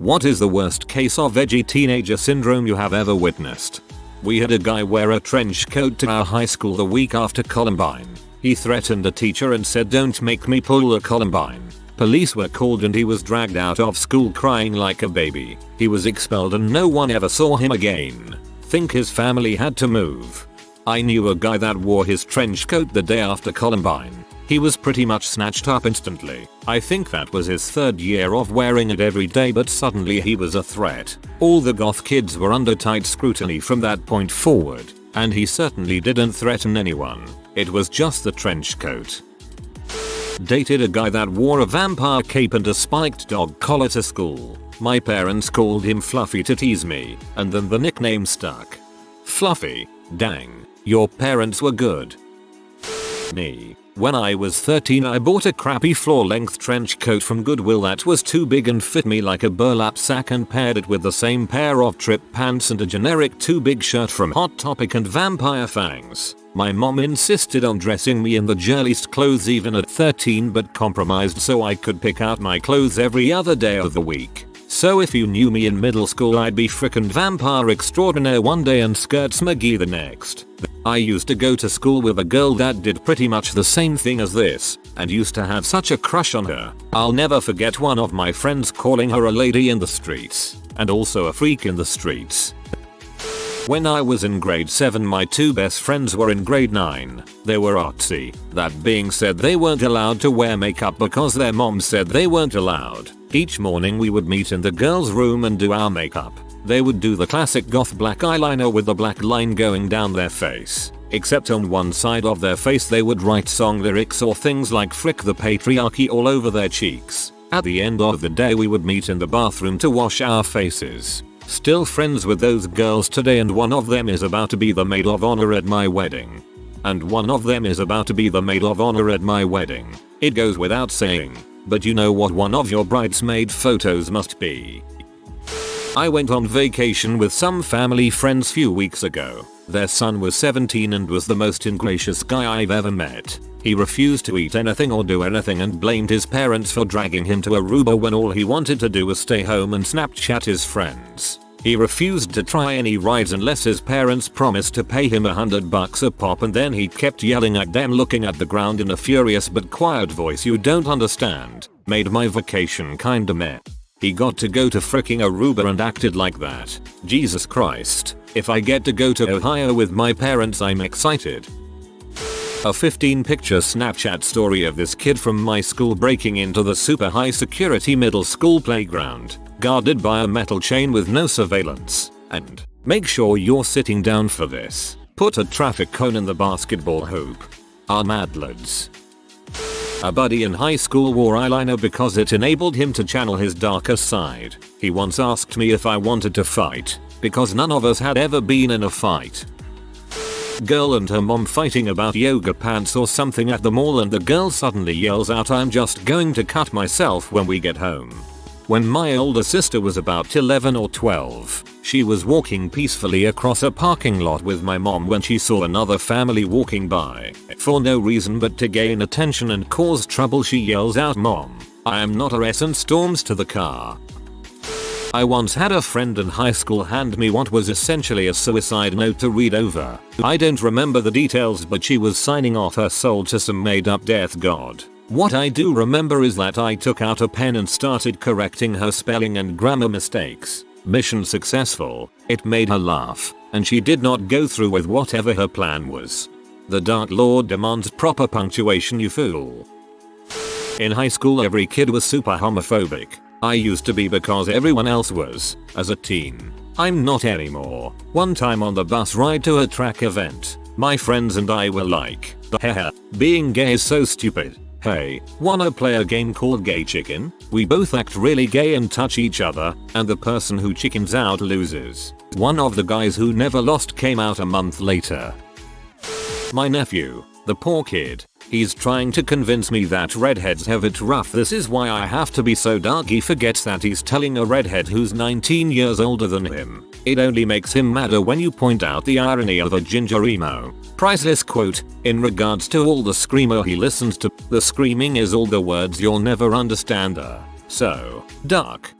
What is the worst case of edgy teenager syndrome you have ever witnessed? We had a guy wear a trench coat to our high school the week after Columbine. He threatened a teacher and said, "Don't make me pull a Columbine." Police were called and he was dragged out of school crying like a baby. He was expelled and no one ever saw him again. Think his family had to move. I knew a guy that wore his trench coat the day after Columbine. He was pretty much snatched up instantly. I think that was his third year of wearing it every day, but suddenly he was a threat. All the goth kids were under tight scrutiny from that point forward, and he certainly didn't threaten anyone. It was just the trench coat. Dated a guy that wore a vampire cape and a spiked dog collar to school. My parents called him Fluffy to tease me, and then the nickname stuck. Fluffy, dang, your parents were good. Me. When I was 13 I bought a crappy floor-length trench coat from Goodwill that was too big and fit me like a burlap sack, and paired it with the same pair of trip pants and a generic too big shirt from Hot Topic and Vampire Fangs. My mom insisted on dressing me in the jolliest clothes even at 13, but compromised so I could pick out my clothes every other day of the week. So if you knew me in middle school I'd be frickin' vampire extraordinaire one day and skirts McGee the next. I used to go to school with a girl that did pretty much the same thing as this, and used to have such a crush on her. I'll never forget one of my friends calling her a lady in the streets, and also a freak in the streets. When I was in grade 7 my two best friends were in grade 9. They were artsy. That being said, they weren't allowed to wear makeup because their mom said they weren't allowed. Each morning we would meet in the girls' room and do our makeup. They would do the classic goth black eyeliner with the black line going down their face. Except on one side of their face they would write song lyrics or things like "frick the patriarchy" all over their cheeks. At the end of the day we would meet in the bathroom to wash our faces. Still friends with those girls today, and one of them is about to be the maid of honor at my wedding. It goes without saying, but you know what one of your bridesmaid photos must be. I went on vacation with some family friends few weeks ago. Their son was 17 and was the most ingracious guy I've ever met. He refused to eat anything or do anything and blamed his parents for dragging him to Aruba when all he wanted to do was stay home and Snapchat his friends. He refused to try any rides unless his parents promised to pay him $100 a pop, and then he kept yelling at them, looking at the ground in a furious but quiet voice you don't understand. Made my vacation kinda meh. He got to go to fricking Aruba and acted like that. Jesus Christ. If I get to go to Ohio with my parents I'm excited. A 15-picture Snapchat story of this kid from my school breaking into the super high security middle school playground, guarded by a metal chain with no surveillance. And make sure you're sitting down for this. Put a traffic cone in the basketball hoop. Our mad lads. A buddy in high school wore eyeliner because it enabled him to channel his darker side. He once asked me if I wanted to fight, because none of us had ever been in a fight. Girl and her mom fighting about yoga pants or something at the mall, and the girl suddenly yells out, "I'm just going to cut myself when we get home." When my older sister was about 11 or 12, she was walking peacefully across a parking lot with my mom when she saw another family walking by. For no reason but to gain attention and cause trouble, she yells out, "Mom, I am not a," and storms to the car. I once had a friend in high school hand me what was essentially a suicide note to read over. I don't remember the details, but she was signing off her soul to some made up death god. What I do remember is that I took out a pen and started correcting her spelling and grammar mistakes. Mission successful. It made her laugh, and she did not go through with whatever her plan was. The Dark Lord demands proper punctuation, you fool. In high school every kid was super homophobic. I used to be because everyone else was, as a teen. I'm not anymore. One time on the bus ride to a track event, my friends and I were like, haha, being gay is so stupid. Hey, wanna play a game called Gay Chicken? We both act really gay and touch each other, and the person who chickens out loses. One of the guys who never lost came out a month later. My nephew, the poor kid, he's trying to convince me that redheads have it rough. This is why I have to be so dark. He forgets that he's telling a redhead who's 19 years older than him. It only makes him madder when you point out the irony of a ginger emo. Priceless quote. In regards to all the screamer he listens to, the screaming is all the words you'll never understand. So dark.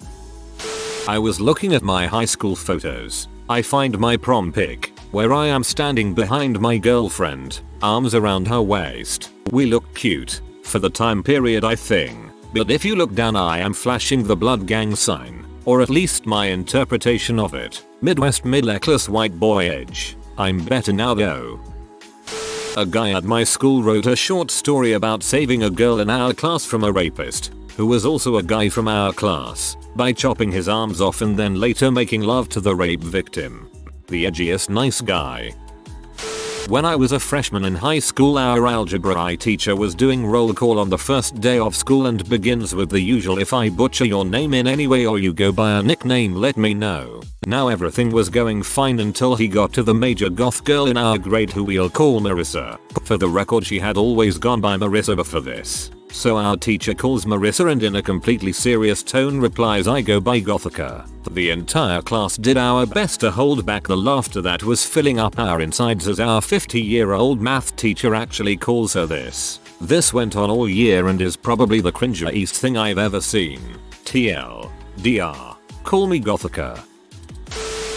I was looking at my high school photos. I find my prom pic, where I am standing behind my girlfriend, arms around her waist. We look cute, for the time period I think, but if you look down I am flashing the blood gang sign, or at least my interpretation of it. Midwest mid-necklace white boy Edge. I'm better now though. A guy at my school wrote a short story about saving a girl in our class from a rapist, who was also a guy from our class, by chopping his arms off and then later making love to the rape victim. The edgiest nice guy. When I was a freshman in high school, our algebra teacher was doing roll call on the first day of school and begins with the usual "if I butcher your name in any way or you go by a nickname let me know." Now everything was going fine until he got to the major goth girl in our grade who we'll call Marissa. For the record, she had always gone by Marissa before this. So our teacher calls Marissa and in a completely serious tone replies, "I go by Gothica." The entire class did our best to hold back the laughter that was filling up our insides as our 50-year-old math teacher actually calls her this. This went on all year and is probably the cringiest thing I've ever seen. TL. DR. Call me Gothica.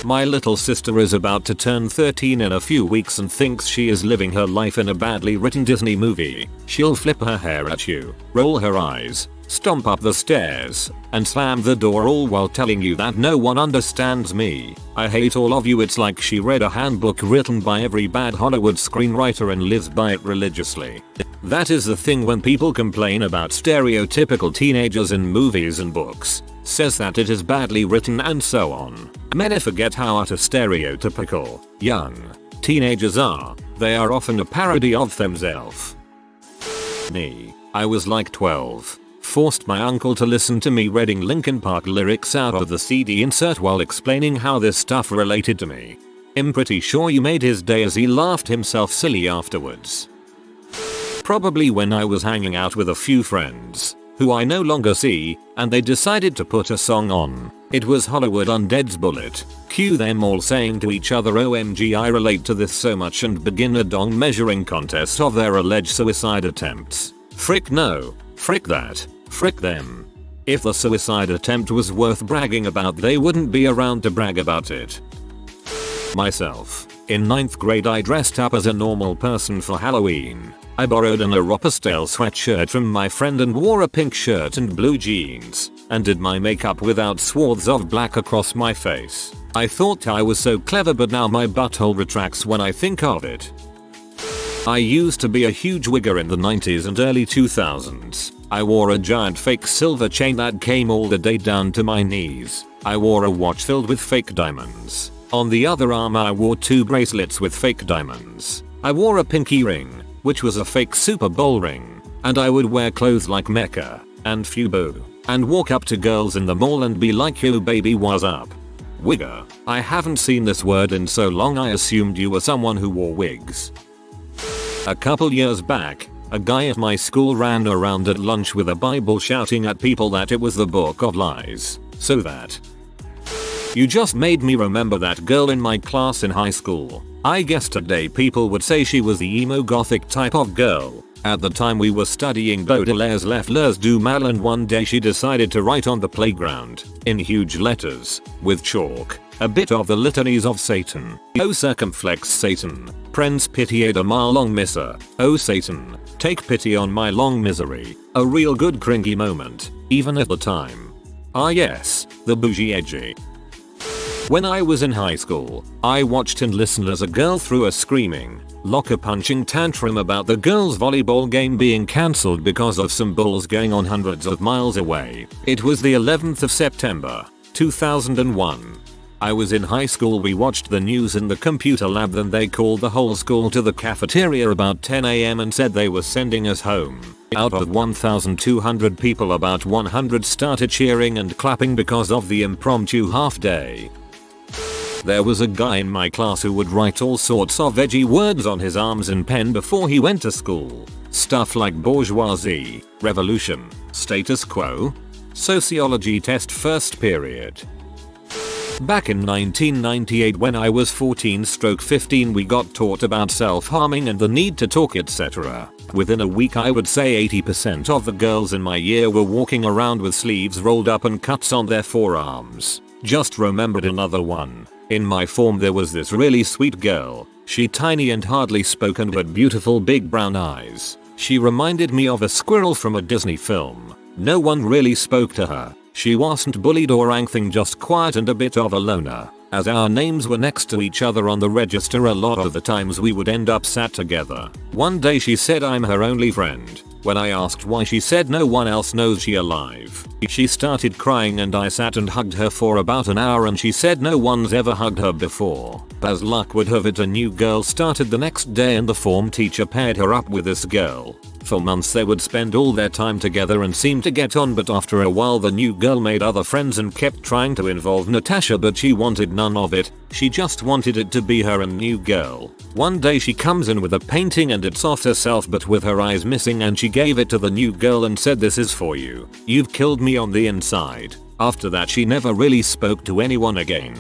My little sister is about to turn 13 in a few weeks and thinks she is living her life in a badly written Disney movie. She'll flip her hair at you, roll her eyes, stomp up the stairs, and slam the door all while telling you that no one understands me. I hate all of you. It's like she read a handbook written by every bad Hollywood screenwriter and lives by it religiously. That is the thing when people complain about stereotypical teenagers in movies and books. Says that it is badly written and so on. Many forget how utter stereotypical young teenagers are. They are often a parody of themselves. Me. I was like 12. Forced my uncle to listen to me reading Linkin Park lyrics out of the CD insert while explaining how this stuff related to me. I'm pretty sure you made his day as he laughed himself silly afterwards. Probably when I was hanging out with a few friends, who I no longer see, and they decided to put a song on. It was Hollywood Undead's Bullet. Cue them all saying to each other, "OMG, I relate to this so much," and begin a dong measuring contest of their alleged suicide attempts. Frick no. Frick that. Frick them. If the suicide attempt was worth bragging about, they wouldn't be around to brag about it. Myself. In 9th grade I dressed up as a normal person for Halloween. I borrowed an Aeropostale sweatshirt from my friend and wore a pink shirt and blue jeans, and did my makeup without swaths of black across my face. I thought I was so clever, but now my butthole retracts when I think of it. I used to be a huge Wigger in the 90s and early 2000s. I wore a giant fake silver chain that came all the way down to my knees. I wore a watch filled with fake diamonds. On the other arm I wore 2 bracelets with fake diamonds. I wore a pinky ring, which was a fake Super Bowl ring, and I would wear clothes like Mecca and Fubu, and walk up to girls in the mall and be like, "Yo baby, what's up?" Wigger. I haven't seen this word in so long I assumed you were someone who wore wigs. A couple years back, a guy at my school ran around at lunch with a Bible shouting at people that it was the book of lies. So that. You just made me remember that girl in my class in high school. I guess today people would say she was the emo gothic type of girl. At the time we were studying Baudelaire's Les Fleurs du Mal, and one day she decided to write on the playground, in huge letters, with chalk, a bit of the litanies of Satan. "O circumflex Satan, prens pitié de ma long missa. O Satan, take pity on my long misery." A real good cringy moment, even at the time. Ah yes, the bougie Edgy. When I was in high school, I watched and listened as a girl threw a screaming, locker-punching tantrum about the girls' volleyball game being cancelled because of some bulls going on hundreds of miles away. It was the 11th of September, 2001. I was in high school. We watched the news in the computer lab, then they called the whole school to the cafeteria about 10 AM and said they were sending us home. Out of 1,200 people, about 100 started cheering and clapping because of the impromptu half day. There was a guy in my class who would write all sorts of edgy words on his arms in pen before he went to school. Stuff like bourgeoisie, revolution, status quo, sociology test first period. Back in 1998 when I was 14/15 we got taught about self-harming and the need to talk, etc. Within a week I would say 80% of the girls in my year were walking around with sleeves rolled up and cuts on their forearms. Just remembered another one. In my form there was this really sweet girl. She tiny and hardly spoken but beautiful big brown eyes. She reminded me of a squirrel from a Disney film. No one really spoke to her. She wasn't bullied or anything, just quiet and a bit of a loner. As our names were next to each other on the register, a lot of the times we would end up sat together. One day she said I'm her only friend. When I asked why, she said no one else knows she alive. She started crying and I sat and hugged her for about an hour, and she said no one's ever hugged her before. As luck would have it, a new girl started the next day and the form teacher paired her up with this girl. For months they would spend all their time together and seemed to get on, but after a while the new girl made other friends and kept trying to involve Natasha, but she wanted none of it. She just wanted it to be her and new girl. One day she comes in with a painting and it's of herself but with her eyes missing, and she gave it to the new girl and said, "This is for you. You've killed me on the inside." After that she never really spoke to anyone again.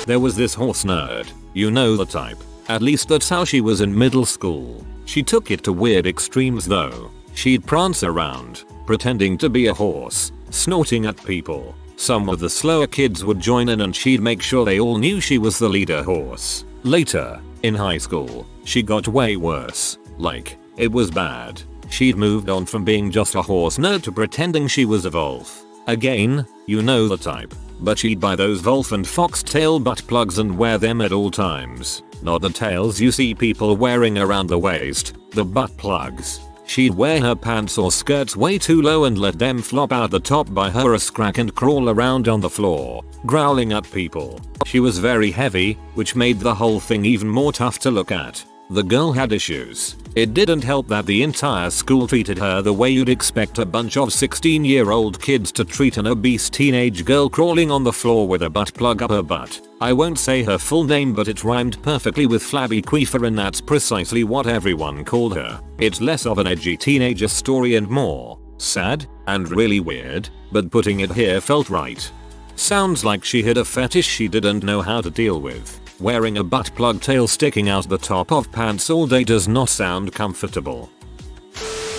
There was this horse nerd. You know the type. At least that's how she was in middle school. She took it to weird extremes though. She'd prance around, pretending to be a horse, snorting at people. Some of the slower kids would join in and she'd make sure they all knew she was the leader horse. Later, in high school, she got way worse. Like, it was bad. She'd moved on from being just a horse nerd to pretending she was a wolf. Again, you know the type. But she'd buy those wolf and foxtail butt plugs and wear them at all times. Not the tails you see people wearing around the waist, the butt plugs. She'd wear her pants or skirts way too low and let them flop out the top by her ass crack and crawl around on the floor, growling at people. She was very heavy, which made the whole thing even more tough to look at. The girl had issues. It didn't help that the entire school treated her the way you'd expect a bunch of 16-year-old kids to treat an obese teenage girl crawling on the floor with a butt plug up her butt. I won't say her full name, but it rhymed perfectly with flabby queefer, and that's precisely what everyone called her. It's less of an edgy teenager story and more sad and really weird, but putting it here felt right. Sounds like she had a fetish she didn't know how to deal with. Wearing a butt plug tail sticking out the top of pants all day does not sound comfortable.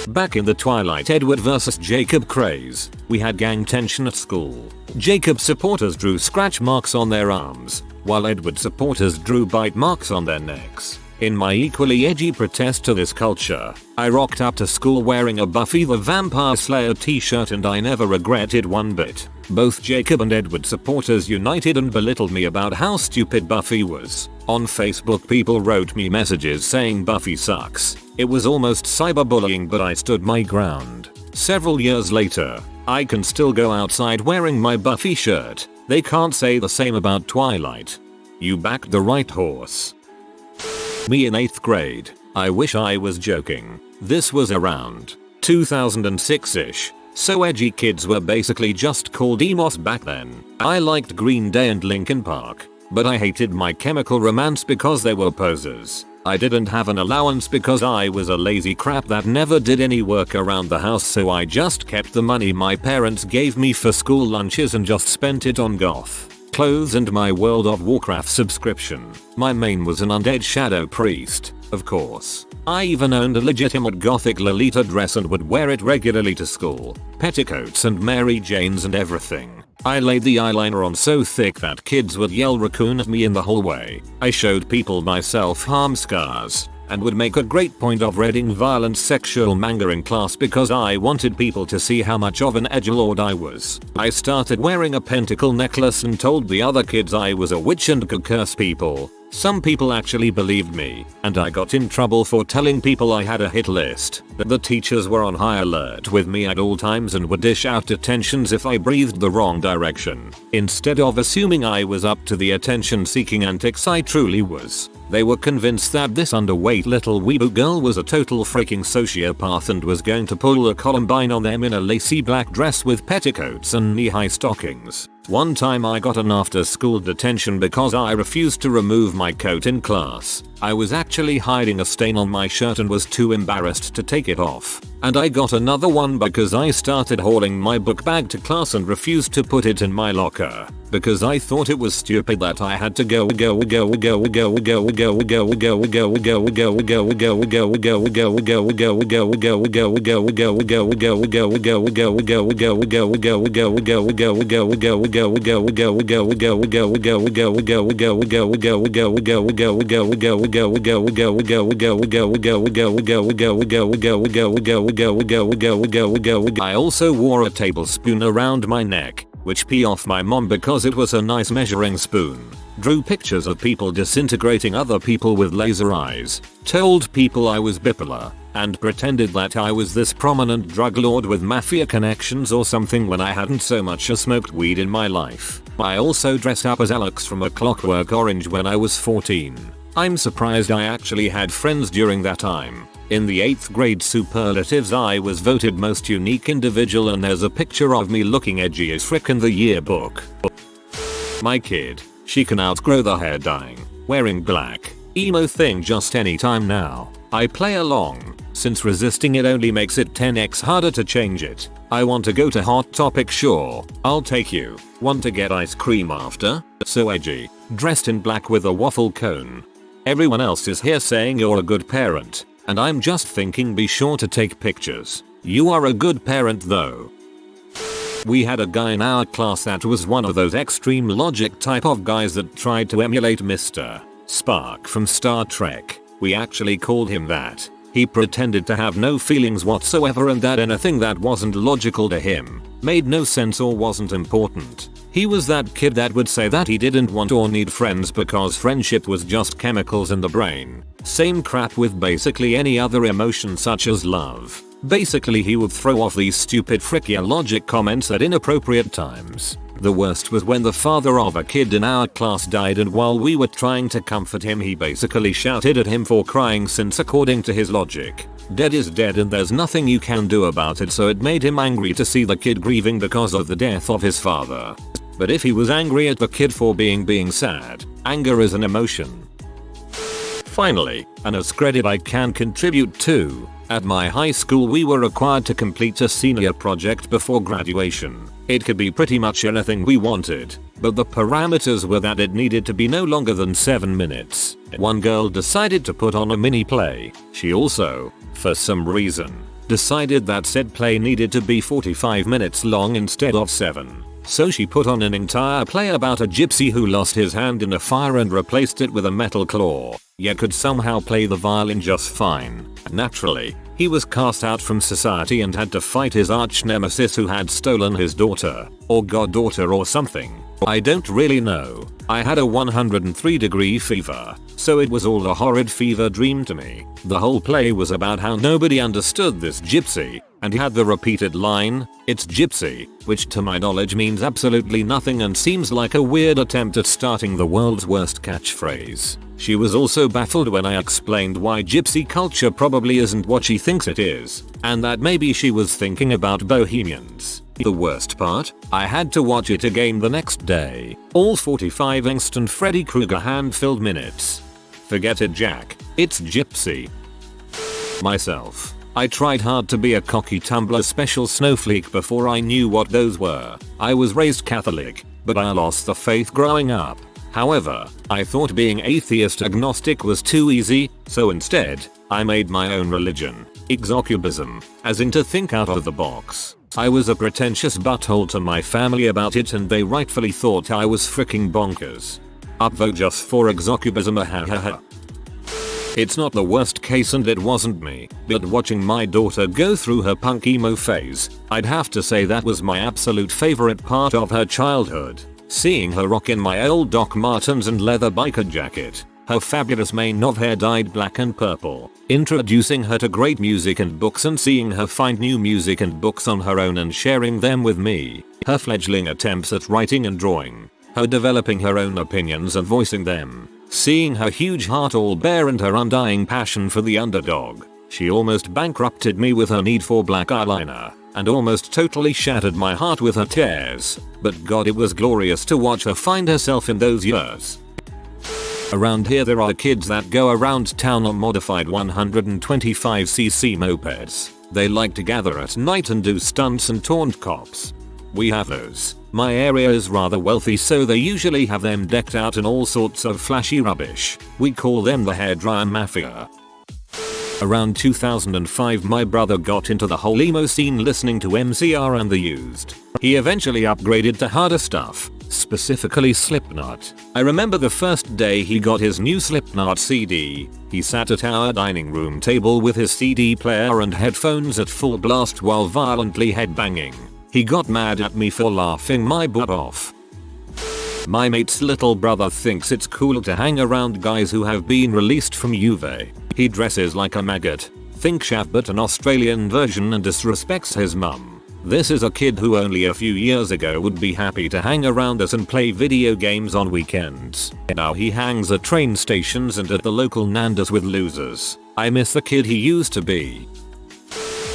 Back in the Twilight Edward vs Jacob craze, we had gang tension at school. Jacob supporters drew scratch marks on their arms, while Edward supporters drew bite marks on their necks. In my equally edgy protest to this culture, I rocked up to school wearing a Buffy the Vampire Slayer t-shirt, and I never regretted one bit. Both Jacob and Edward supporters united and belittled me about how stupid Buffy was. On Facebook people wrote me messages saying Buffy sucks. It was almost cyberbullying, but I stood my ground. Several years later, I can still go outside wearing my Buffy shirt. They can't say the same about Twilight. You backed the right horse. Me in 8th grade. I wish I was joking. This was around 2006-ish. So edgy kids were basically just called emos back then. I liked Green Day and Linkin Park, but I hated My Chemical Romance because they were posers. I didn't have an allowance because I was a lazy crap that never did any work around the house, so I just kept the money my parents gave me for school lunches and just spent it on goth clothes and my World of Warcraft subscription. My main was an undead shadow priest, of course. I even owned a legitimate gothic Lolita dress and would wear it regularly to school. Petticoats and Mary Janes and everything. I laid the eyeliner on so thick that kids would yell raccoon at me in the hallway. I showed people my self-harm scars, and would make a great point of reading violent sexual manga in class because I wanted people to see how much of an edgelord I was. I started wearing a pentacle necklace and told the other kids I was a witch and could curse people. Some people actually believed me, and I got in trouble for telling people I had a hit list. The teachers were on high alert with me at all times and would dish out detentions if I breathed the wrong direction. Instead of assuming I was up to the attention-seeking antics I truly was, they were convinced that this underweight little weeaboo girl was a total freaking sociopath and was going to pull a Columbine on them in a lacy black dress with petticoats and knee-high stockings. One time I got an after-school detention because I refused to remove my coat in class. I was actually hiding a stain on my shirt and was too embarrassed to take it off. And I got another one because I started hauling my book bag to class and refused to put it in my locker because I thought it was stupid that I had to go I also wore a tablespoon around my neck, which pissed off my mom because it was a nice measuring spoon. Drew pictures of people disintegrating other people with laser eyes, told people I was bipolar, and pretended that I was this prominent drug lord with mafia connections or something when I hadn't so much as smoked weed in my life. I also dressed up as Alex from A Clockwork Orange when I was 14. I'm surprised I actually had friends during that time. In the 8th grade superlatives I was voted most unique individual and there's a picture of me looking edgy as frick in the yearbook. My kid, she can outgrow the hair dyeing, wearing black, emo thing just anytime now. I play along, since resisting it only makes it 10x harder to change it. I want to go to Hot Topic, sure, I'll take you. Want to get ice cream after? So edgy, dressed in black with a waffle cone. Everyone else is here saying you're a good parent, and I'm just thinking be sure to take pictures. You are a good parent though. We had a guy in our class that was one of those extreme logic type of guys that tried to emulate Mr. Spock from Star Trek. We actually called him that. He pretended to have no feelings whatsoever and that anything that wasn't logical to him made no sense or wasn't important. He was that kid that would say that he didn't want or need friends because friendship was just chemicals in the brain. Same crap with basically any other emotion such as love. Basically he would throw off these stupid frickier logic comments at inappropriate times. The worst was when the father of a kid in our class died and while we were trying to comfort him he basically shouted at him for crying since according to his logic, dead is dead and there's nothing you can do about it, so it made him angry to see the kid grieving because of the death of his father. But if he was angry at the kid for being sad, anger is an emotion. Finally, an as credit I can contribute to. At my high school we were required to complete a senior project before graduation. It could be pretty much anything we wanted, but the parameters were that it needed to be no longer than 7 minutes. One girl decided to put on a mini play. She also, for some reason, decided that said play needed to be 45 minutes long instead of 7. So she put on an entire play about a gypsy who lost his hand in a fire and replaced it with a metal claw, yet could somehow play the violin just fine. Naturally, he was cast out from society and had to fight his arch nemesis who had stolen his daughter, or goddaughter or something. I don't really know. I had a 103-degree fever, so it was all a horrid fever dream to me. The whole play was about how nobody understood this gypsy, and he had the repeated line, "It's gypsy," which to my knowledge means absolutely nothing and seems like a weird attempt at starting the world's worst catchphrase. She was also baffled when I explained why gypsy culture probably isn't what she thinks it is, and that maybe she was thinking about bohemians. The worst part? I had to watch it again the next day. All 45 instant Freddy Krueger hand-filled minutes. Forget it, Jack. It's gypsy. Myself. I tried hard to be a cocky Tumblr special snowflake before I knew what those were. I was raised Catholic, but I lost the faith growing up. However, I thought being atheist agnostic was too easy, so instead, I made my own religion. Exocubism, as in to think out of the box. I was a pretentious butthole to my family about it and they rightfully thought I was freaking bonkers. Upvote just for exocubism, ahahaha. It's not the worst case and it wasn't me, but watching my daughter go through her punk emo phase, I'd have to say that was my absolute favorite part of her childhood. Seeing her rockin' my old Doc Martens and leather biker jacket, her fabulous mane of hair dyed black and purple, introducing her to great music and books and seeing her find new music and books on her own and sharing them with me, her fledgling attempts at writing and drawing, her developing her own opinions and voicing them, seeing her huge heart all bare and her undying passion for the underdog. She almost bankrupted me with her need for black eyeliner, and almost totally shattered my heart with her tears, but god it was glorious to watch her find herself in those years. Around here there are kids that go around town on modified 125cc mopeds. They like to gather at night and do stunts and taunt cops. We have those. My area is rather wealthy, so they usually have them decked out in all sorts of flashy rubbish. We call them the hairdryer mafia. Around 2005 my brother got into the whole emo scene listening to MCR and The Used. He eventually upgraded to harder stuff, specifically Slipknot. I remember the first day he got his new Slipknot CD. He sat at our dining room table with his CD player and headphones at full blast while violently headbanging. He got mad at me for laughing my butt off. My mate's little brother thinks it's cool to hang around guys who have been released from UV. He dresses like a maggot, think Shaft but an Australian version, and disrespects his mum. This is a kid who only a few years ago would be happy to hang around us and play video games on weekends. Now he hangs at train stations and at the local Nando's with losers. I miss the kid he used to be.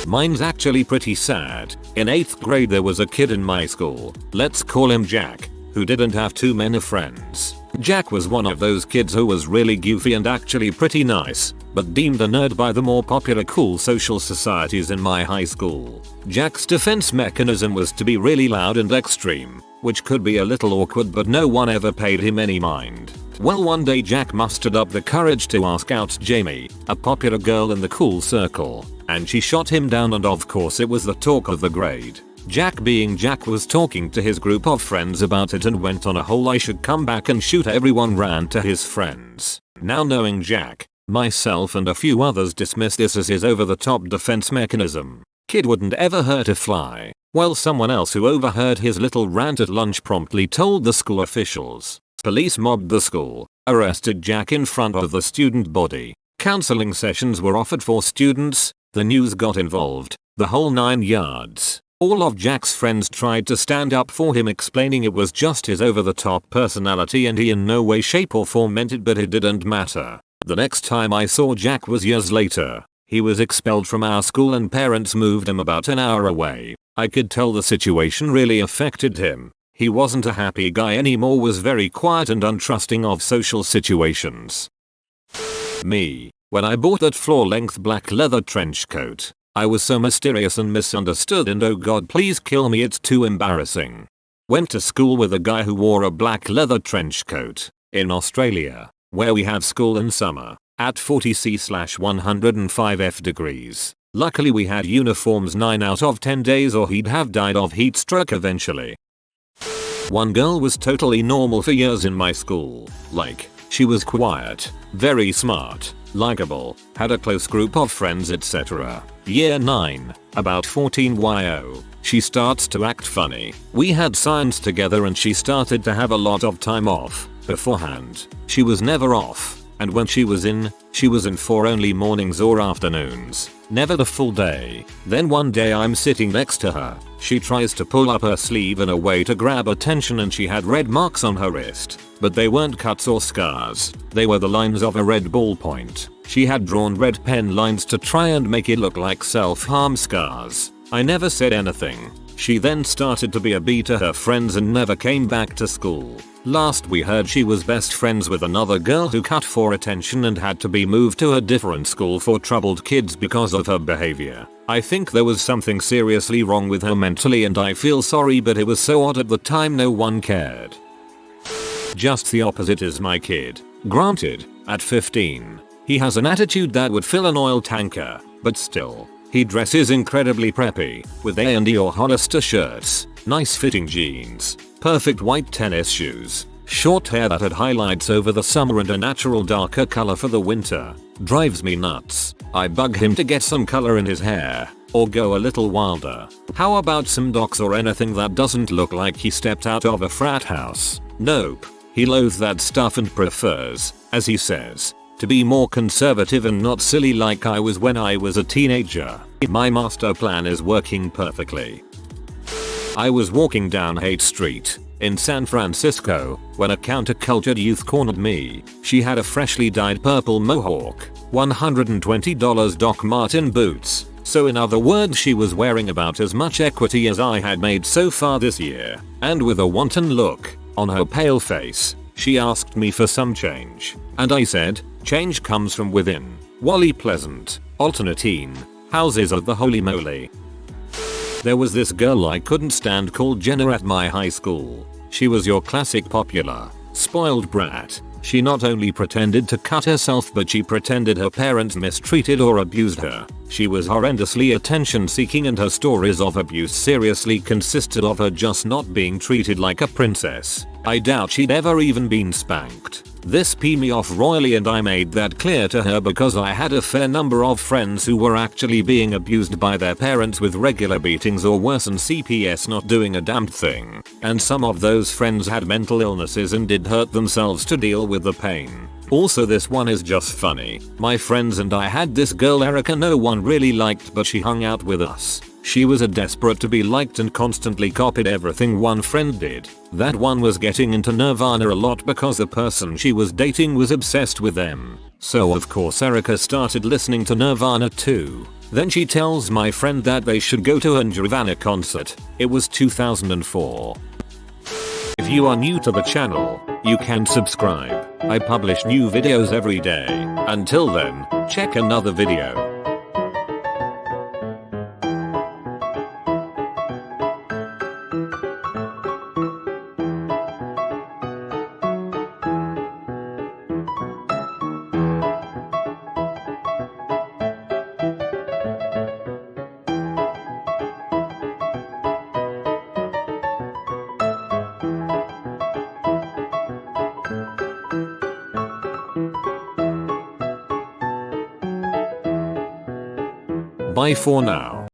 Mine's actually pretty sad. In 8th grade there was a kid in my school, let's call him Jack, who didn't have too many friends. Jack was one of those kids who was really goofy and actually pretty nice, but deemed a nerd by the more popular cool social societies in my high school. Jack's defense mechanism was to be really loud and extreme, which could be a little awkward, but no one ever paid him any mind. Well, one day Jack mustered up the courage to ask out Jamie, a popular girl in the cool circle, and she shot him down, and of course it was the talk of the grade. Jack, being Jack, was talking to his group of friends about it and went on a whole "I should come back and shoot everyone" rant to his friends. Now, knowing Jack, myself and a few others dismiss this as his over-the-top defense mechanism. Kid wouldn't ever hurt a fly. Well, someone else who overheard his little rant at lunch promptly told the school officials. Police mobbed the school, arrested Jack in front of the student body. Counseling sessions were offered for students, the news got involved, the whole 9 yards. All of Jack's friends tried to stand up for him, explaining it was just his over-the-top personality and he in no way, shape or form meant it, but it didn't matter. The next time I saw Jack was years later. He was expelled from our school and parents moved him about an hour away. I could tell the situation really affected him. He wasn't a happy guy anymore, was very quiet and untrusting of social situations. Me. When I bought that floor-length black leather trench coat, I was so mysterious and misunderstood, and oh god please kill me, it's too embarrassing. Went to school with a guy who wore a black leather trench coat. In Australia, where we have school in summer, at 40°/105 degrees. Luckily we had uniforms 9 out of 10 days or he'd have died of heat stroke eventually. One girl was totally normal for years in my school. Like, she was quiet, very smart, likable, had a close group of friends, etc. Year 9, about 14 YO, she starts to act funny. We had science together and she started to have a lot of time off. Beforehand, she was never off, and when she was in for only mornings or afternoons, never the full day. Then one day I'm sitting next to her, she tries to pull up her sleeve in a way to grab attention and she had red marks on her wrist, but they weren't cuts or scars, they were the lines of a red ballpoint. She had drawn red pen lines to try and make it look like self-harm scars. I never said anything. She then started to be a bee to her friends and never came back to school. Last we heard she was best friends with another girl who cut for attention and had to be moved to a different school for troubled kids because of her behavior. I think there was something seriously wrong with her mentally and I feel sorry, but it was so odd at the time no one cared. Just the opposite is my kid. Granted, at 15, he has an attitude that would fill an oil tanker, but still, he dresses incredibly preppy, with A&E or Hollister shirts, nice fitting jeans, perfect white tennis shoes, short hair that had highlights over the summer and a natural darker color for the winter. Drives me nuts. I bug him to get some color in his hair, or go a little wilder. How about some docs or anything that doesn't look like he stepped out of a frat house? Nope. He loathes that stuff and prefers, as he says, to be more conservative and not silly like I was when I was a teenager. My master plan is working perfectly. I was walking down Haight Street in San Francisco when a countercultured youth cornered me. She had a freshly dyed purple mohawk, $120 Doc Marten boots. So in other words, she was wearing about as much equity as I had made so far this year. And with a wanton look on her pale face, she asked me for some change. And I said, change comes from within. Wally Pleasant, alternatine. Houses of the holy moly. There was this girl I couldn't stand called Jenna at my high school. She was your classic popular, spoiled brat. She not only pretended to cut herself but she pretended her parents mistreated or abused her. She was horrendously attention seeking and her stories of abuse seriously consisted of her just not being treated like a princess. I doubt she'd ever even been spanked. This pissed me off royally and I made that clear to her because I had a fair number of friends who were actually being abused by their parents with regular beatings or worse and CPS not doing a damned thing. And some of those friends had mental illnesses and did hurt themselves to deal with the pain. Also this one is just funny. My friends and I had this girl Erica no one really liked but she hung out with us. She was a desperate to be liked and constantly copied everything one friend did. That one was getting into Nirvana a lot because the person she was dating was obsessed with them. So of course Erica started listening to Nirvana too. Then she tells my friend that they should go to a Nirvana concert. It was 2004. If you are new to the channel, you can subscribe. I publish new videos every day. Until then, check another video. Bye for now.